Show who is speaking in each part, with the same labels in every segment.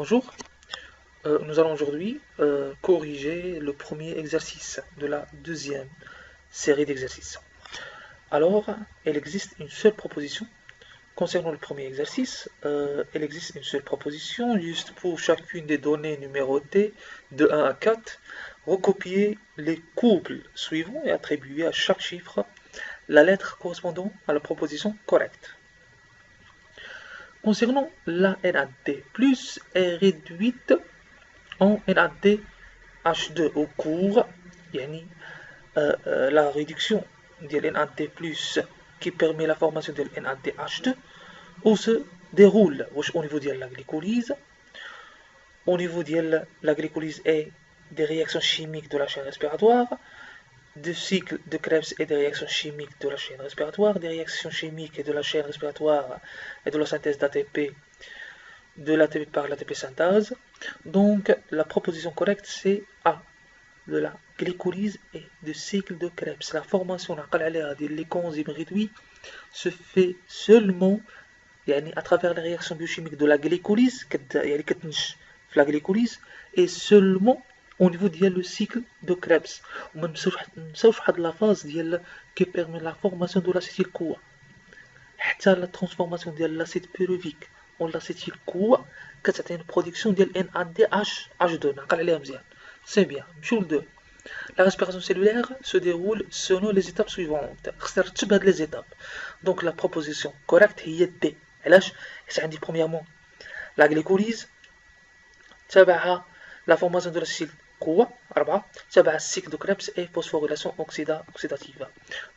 Speaker 1: Bonjour, nous allons aujourd'hui corriger le premier exercice de la deuxième série d'exercices. Alors, il existe une seule proposition. Concernant le premier exercice, il existe une seule proposition, juste pour chacune des données numérotées de 1 à 4, recopier les couples suivants et attribuer à chaque chiffre la lettre correspondant à la proposition correcte. Concernant la NAD+, est réduite en NAD H2 au cours, يعني la réduction de NAD+, qui permet la formation de NADH2, où se déroule au niveau de la glycolyse. Au niveau de la glycolyse et des réactions chimiques de la chaîne respiratoire, des cycles de Krebs et des réactions chimiques de la chaîne respiratoire, des réactions chimiques de la chaîne respiratoire et de la synthèse d'ATP, de l'ATP par l'ATP synthase. Donc la proposition correcte c'est A, de la glycolyse et du cycle de Krebs. La formation des coenzymes réduits se fait seulement à travers les réactions biochimiques de la glycolyse, la glycolyse, et seulement au niveau du cycle de Krebs. On ne la phase qui permet la formation de l'acétyl-CoA. La transformation de l'acide pyruvique en l'acétyl-CoA كتعطي une production de NADH2. C'est bien. La respiration cellulaire se déroule selon les étapes suivantes. Les étapes. Donc la proposition correcte est D. C'est premièrement la glycolyse, la formation de l'acide CoA, le cycle de Krebs et phosphorylation oxydative.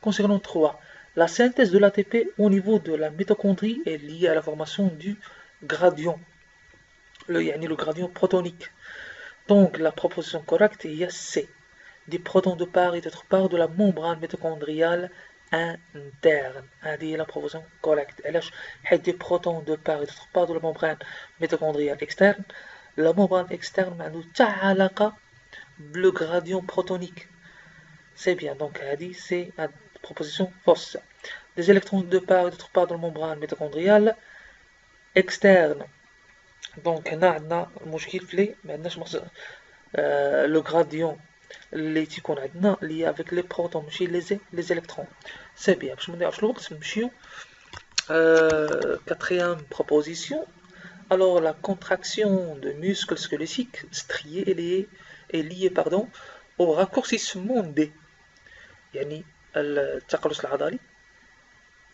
Speaker 1: Concernant 3, la synthèse de l'ATP au niveau de la mitochondrie est liée à la formation du gradient, le gradient protonique. Donc la proposition correcte est C, des protons de part et d'autre part de la membrane mitochondriale interne. هذه la proposition correcte. حيث des protons de part et d'autre part de la membrane mitochondriale externe. La membrane externe ما عنده حتى علاقة le gradient protonique. C'est bien, donc c'est la proposition fausse. Des électrons de part et d'autre part de la membrane mitochondriale externe. Donc on a le gradient lié avec les protons, les électrons. C'est bien. Quatrième proposition. Alors la contraction de muscles squelettiques striés est liée au raccourcissement des يعني التقلص العضلي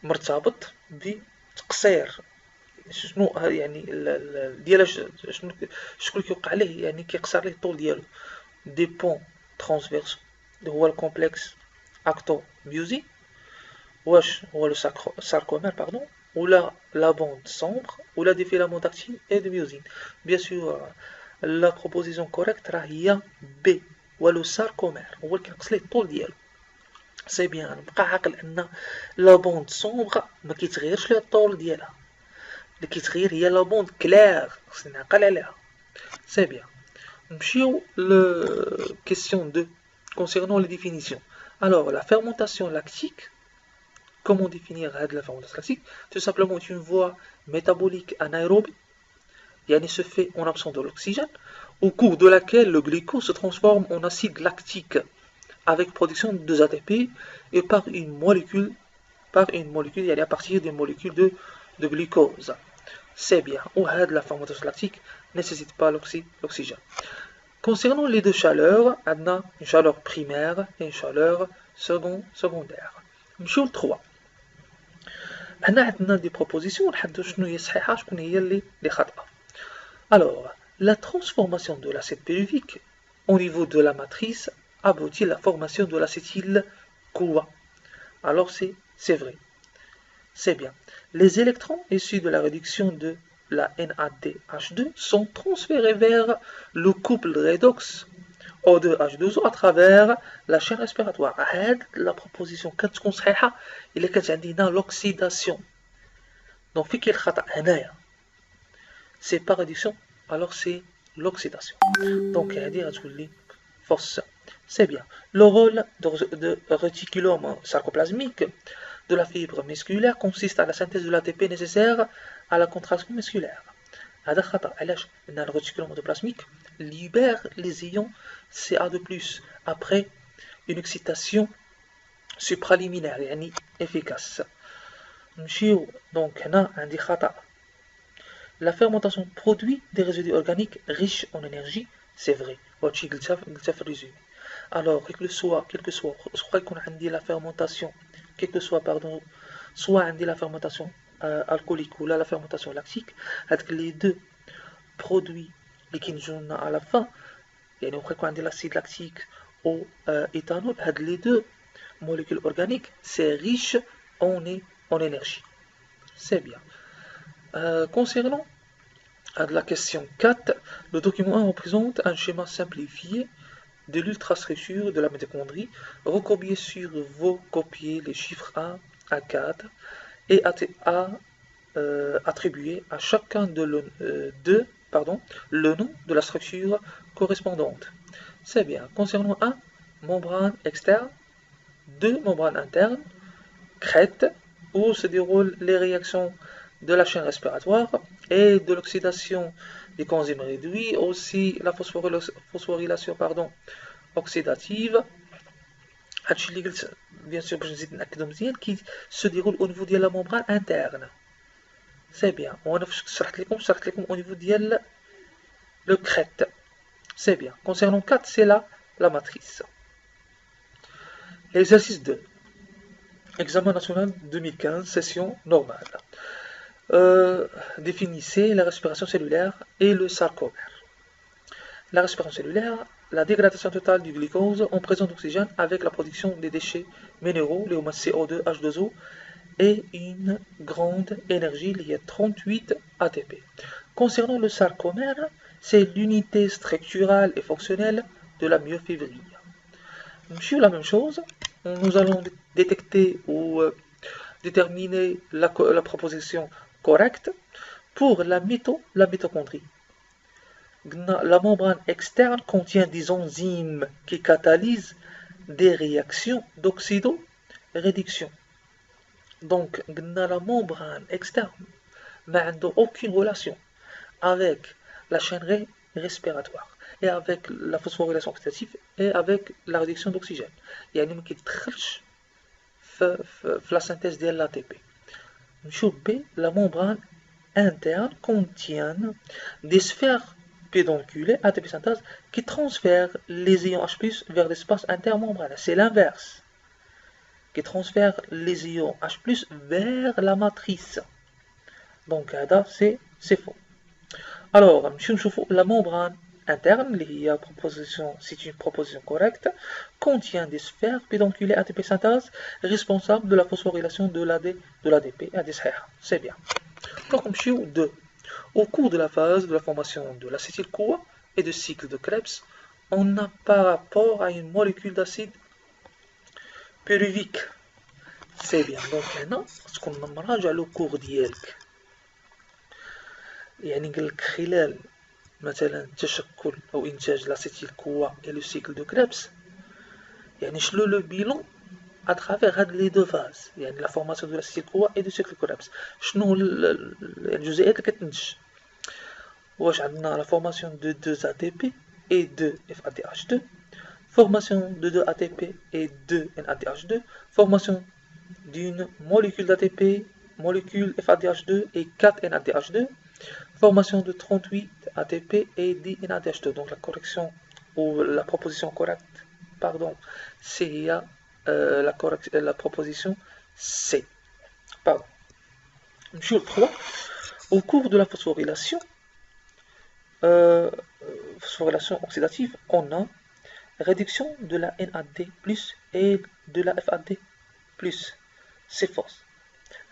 Speaker 1: مرتبط بتقصير شنو يعني ديال شكون كيوقع عليه يعني كيقصر ليه الطول ديالو دي بون ترانسفيرس هو الكومبلكس اكتو ميوزي واش هو لو ساركومير باردون ولا لا بوند سومبر ولا دي فيلامون داكتين اي دو ميوزين بيان سور لا بروبوزيسيون كوريكت راه هي بي هو لو ساركومير هو اللي كينقص ليه الطول ديالو سي بيان بقى عاقل ان لا بوند سومبر ما كيتغيرش ليها الطول ديالها اللي كيتغير هي لا بوند كلير خصني نعقل عليها سي بيان نمشيو ل question 2 concernant les définitions. Alors la fermentation lactique, comment définir la fermentation lactique? Tout simplement est une voie métabolique anaérobie, yani se fait en absence de l'oxygène, au cours de laquelle le glycose se transforme en acide lactique avec production de 2 ATP et par une molécule yani à partir des molécules de glucose. C'est bien. Ou la fermentation lactique ne nécessite pas l'oxygène. Concernant les deux chaleurs, on a une chaleur primaire et une chaleur secondaire. نمشيو ل 3. هنا عندنا des propositions ونحددو شنو هي صحيحة شكون هي اللي خاطئة. Alors, la transformation de l'acide pyruvique au niveau de la matrice aboutit à la formation de l'acétyl-CoA. Alors c'est vrai. C'est bien. Les électrons issus de la réduction de la NADH2 sont transférés vers le couple redox O2H2O à travers la chaîne respiratoire. La proposition كتكون صحيحة إلا كانت عندنا l'oxydation. Donc في كاين الخطأ هنايا. C'est pas réduction, alors c'est l'oxydation. Donc هذه غتقول لي fausse. C'est bien. Le rôle de réticulum sarcoplasmique de la fibre musculaire consiste à la synthèse de l'ATP nécessaire à la contraction musculaire. هذا خطأ. علاش؟ لأن le réticulum endoplasmique libère les ions Ca2+, après une excitation supraliminaire يعني efficace. نمشيو دونك هنا عندي خطأ. La fermentation produit des résidus organiques riches en énergie, c'est vrai. وهادشي قلتها في الريزومي. Alors, quel que soit, soit qu'on a la fermentation, quel que soit, pardon, soit on dit la fermentation alcoolique ou là la fermentation lactique, avec les deux produits qui nous à la fin, يعني on a l'acide lactique ou éthanol, avec les deux molécules organiques, c'est riche en énergie. C'est bien. Concernant la question 4, le document 1 représente un schéma simplifié de l'ultrastructure de la mitochondrie. Recopiez sur vos copiers les chiffres 1 à 4 et attribuez à chacun le nom de la structure correspondante. C'est bien. Concernant 1, membrane externe, 2, membrane interne, crête, où se déroulent les réactions de la chaîne respiratoire et de l'oxydation des coenzymes réduits, aussi la phosphorylation oxydative, bien sûr qui se déroule au niveau de la membrane interne. C'est bien. On a au niveau de le crête. C'est bien. Concernant 4, c'est la matrice. Exercice 2. Examen national 2015, session normale. Définissez la respiration cellulaire et le sarcomère. La respiration cellulaire, la dégradation totale du glucose en présence d'oxygène avec la production des déchets minéraux, les CO2, H2O, et une grande énergie liée à 38 ATP. Concernant le sarcomère, c'est l'unité structurale et fonctionnelle de la myofibrile. Sur la même chose, nous allons détecter ou déterminer la proposition correcte pour la mitochondrie. La membrane externe contient des enzymes qui catalysent des réactions d'oxydoréduction. Donc, la membrane externe n'a aucune relation avec la chaîne respiratoire et avec la phosphorylation oxydative et avec la réduction d'oxygène. Il y a une qui triche la synthèse de l'ATP. La membrane interne contient des sphères pédonculées ATP synthèse qui transfèrent les ions H+ vers l'espace intermembranaire. C'est l'inverse. Qui transfère les ions H+ vers la matrice. Donc, c'est faux. Alors, la membrane interne, c'est une proposition correcte, contient des sphères pédonculées ATP synthèse responsables de la phosphorylation de l'ADP. C'est bien. Donc, 2. Au cours de la phase de la formation de l'acétyl-CoA et du cycle de Krebs, on a par rapport à une molécule d'acide pyruvique. C'est bien. Donc, maintenant, ce qu'on a le cours ديالك يعني قال لك خلال مثلا تشكل او انتاج الاسيتيل كوا et le cycle de Krebs يعني شنو لو بيلون à travers هاد لي دو فاز يعني لا فورماسيون دو الاسيتيل كوا et du cycle de Krebs شنو الجزيئات اللي كتنتج واش عندنا لا فورماسيون دو 2 ATP et 2 FADH2 formation de 2 ATP et 2 NADH2 formation d'une molécule d'ATP molécule FADH2 et 4 NADH2 formation de 38 ATP et 10 NADH2. Donc la correction ou la proposition correcte, pardon, c'est la proposition C. Pardon. Sur 3, au cours de la phosphorylation oxydative, on a réduction de la NAD+ et de la FAD+. C'est faux.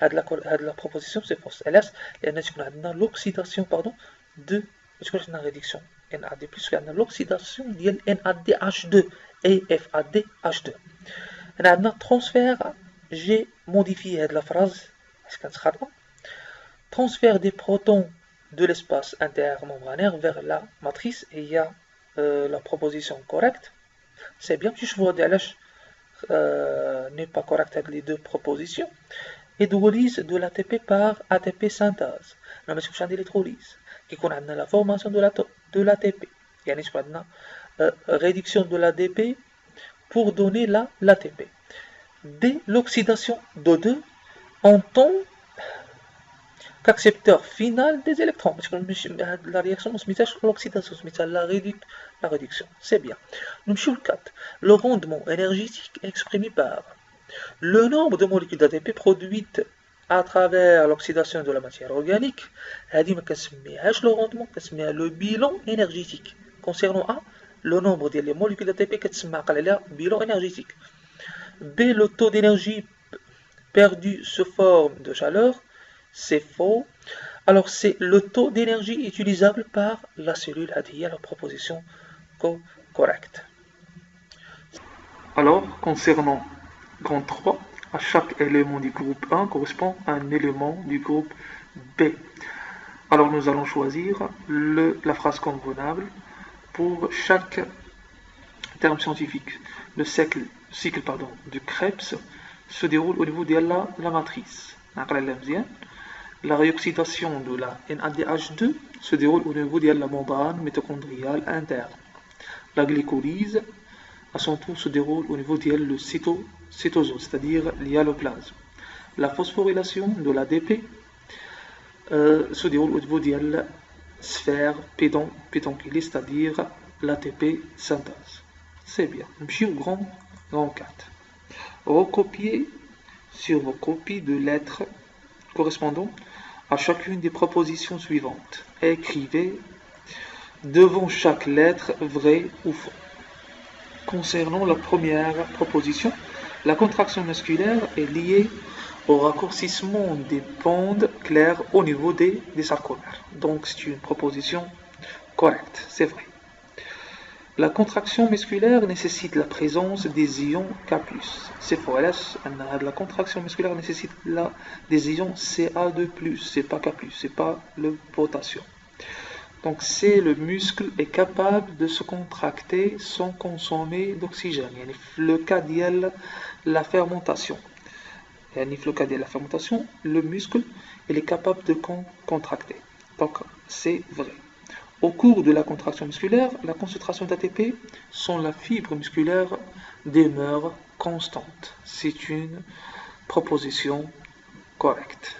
Speaker 1: La proposition c'est fausse. Hélas, il y a l'oxydation de la réduction NAD+, il y a l'oxydation de NADH2 et FADH2. Il y a un transfert, j'ai modifié la phrase, transfert des protons de l'espace intermembranaire vers la matrice et il y a la proposition correcte. C'est bien, je vois n'est pas correct avec les deux propositions. hydrolyse de l'ATP par ATP synthase. لا ماشي باش عندي الهيدروليز كيكون عندنا لا فورماسيون de l'ATP يعني شوف عندنا réduction de l'ADP pour donner l'ATP. Dès l'oxydation d'O2 en tant qu'accepteur final des électrons. Parce que la réaction, on se met l'oxydation, on se met la réduction. C'est bien. Nous le 4. Le rendement énergétique exprimé par le nombre de molécules d'ATP produites à travers l'oxydation de la matière organique. Le rendement, le bilan énergétique. Concernant A, le nombre des molécules d'ATP, le bilan énergétique. B, le taux d'énergie perdu sous forme de chaleur. C'est faux. Alors, c'est le taux d'énergie utilisable par la cellule. C'est la proposition correcte. Alors, concernant grand 3, à chaque élément du groupe 1 correspond à un élément du groupe B. Alors, nous allons choisir la phrase convenable pour chaque terme scientifique. Le cycle du Krebs se déroule au niveau de la matrice. La réoxydation de la NADH2 se déroule au niveau de la membrane mitochondriale interne. La glycolyse, à son tour, se déroule au niveau de le cytosol, c'est-à-dire l'hyaloplasme. La phosphorylation de l'ADP se déroule au niveau de la sphère pédonculaire, c'est-à-dire l'ATP synthase. C'est bien. Au grand 4. Recopiez sur vos copies de lettres correspondant à chacune des propositions suivantes. Écrivez devant chaque lettre vrai ou faux. Concernant la première proposition, la contraction musculaire est liée au raccourcissement des bandes claires au niveau des sarcomères. Donc c'est une proposition correcte, c'est vrai. La contraction musculaire nécessite la présence des ions K+. C'est faux. La contraction musculaire nécessite des ions Ca2+. C'est pas K+, c'est pas le potassium. Donc c'est le muscle est capable de se contracter sans consommer d'oxygène. Le cas de la fermentation. Le muscle il est capable de contracter. Donc c'est vrai. Au cours de la contraction musculaire, la concentration d'ATP sur la fibre musculaire demeure constante. C'est une proposition correcte.